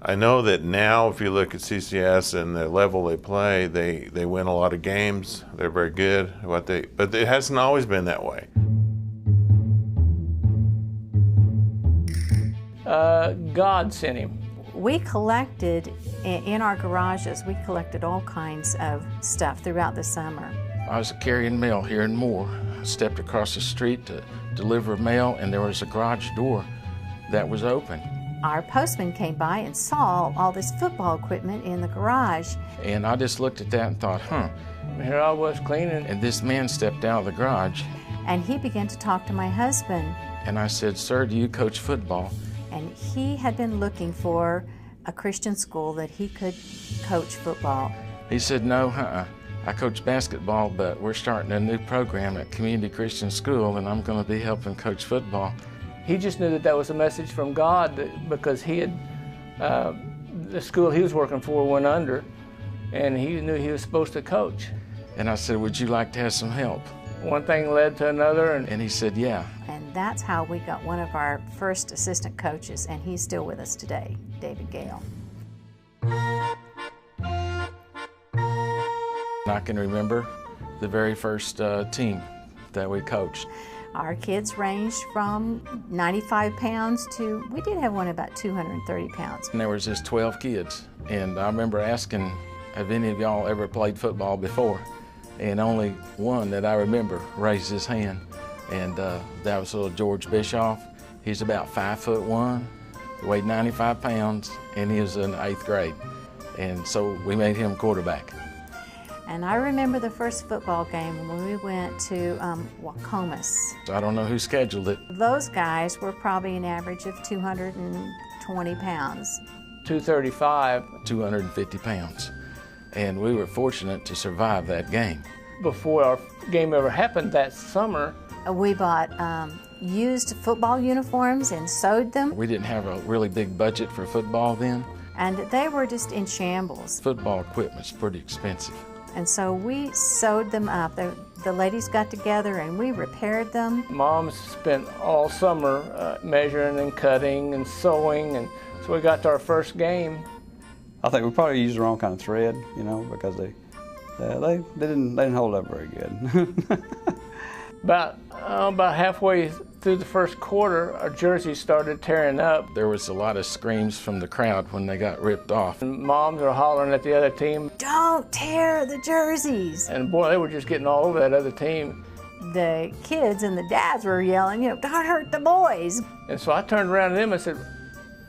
I know that now if you look at CCS and the level they play, they win a lot of games. They're very good at what but it hasn't always been that way. God sent him. We collected, in our garages, we collected all kinds of stuff throughout the summer. I was carrying mail here and more. I stepped across the street to deliver mail, and there was a garage door that was open. Our postman came by and saw all this football equipment in the garage. And I just looked at that and thought, Here I was cleaning. And this man stepped out of the garage. And he began to talk to my husband. And I said, "Sir, do you coach football?" And he had been looking for a Christian school that he could coach football. He said, "No, I coach basketball, but we're starting a new program at Community Christian School, and I'm going to be helping coach football." He just knew that that was a message from God because he had, the school he was working for went under, and he knew he was supposed to coach. And I said, "Would you like to have some help?" One thing led to another. And he said, "Yeah." And that's how we got one of our first assistant coaches, and he's still with us today, David Gale. I can remember the very first team that we coached. Our kids ranged from 95 pounds to, we did have one about 230 pounds. And there was just 12 kids. And I remember asking, have any of y'all ever played football before? And only one that I remember raised his hand. And that was little George Bischoff. He's about 5'1", weighed 95 pounds, and he was in the 8th grade. And so we made him quarterback. And I remember the first football game when we went to Wacomas. I don't know who scheduled it. Those guys were probably an average of 220 pounds. 235. 250 pounds. And we were fortunate to survive that game. Before our game ever happened that summer, we bought used football uniforms and sewed them. We didn't have a really big budget for football then. And they were just in shambles. Football equipment's pretty expensive. And so we sewed them up. The ladies got together and we repaired them. Mom spent all summer measuring and cutting and sewing, and so we got to our first game. I think we probably used the wrong kind of thread, you know, because they didn't hold up very good. About halfway through the first quarter, our jerseys started tearing up. There was a lot of screams from the crowd when they got ripped off. And moms were hollering at the other team, "Don't tear the jerseys!" And boy, they were just getting all over that other team. The kids and the dads were yelling, you know, "Don't hurt the boys!" And so I turned around to them and said,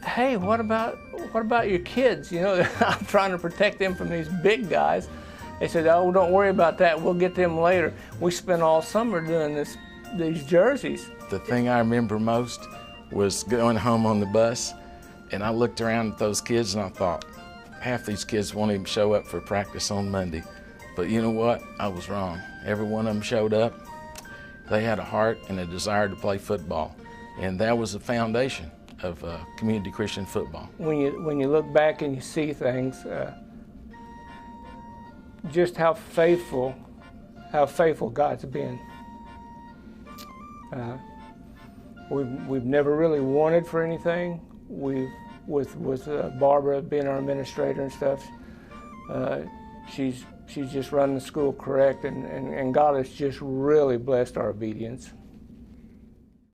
"Hey, what about your kids? You know, I'm trying to protect them from these big guys." They said, "Oh, don't worry about that. We'll get them later." We spent all summer doing these jerseys. The thing I remember most was going home on the bus, and I looked around at those kids and I thought, half these kids won't even show up for practice on Monday. But you know what? I was wrong. Every one of them showed up. They had a heart and a desire to play football, and that was the foundation of community Christian football. When you look back and you see things, just how faithful God's been. We've never really wanted for anything. With Barbara being our administrator and stuff, she's just run the school correct, and God has just really blessed our obedience.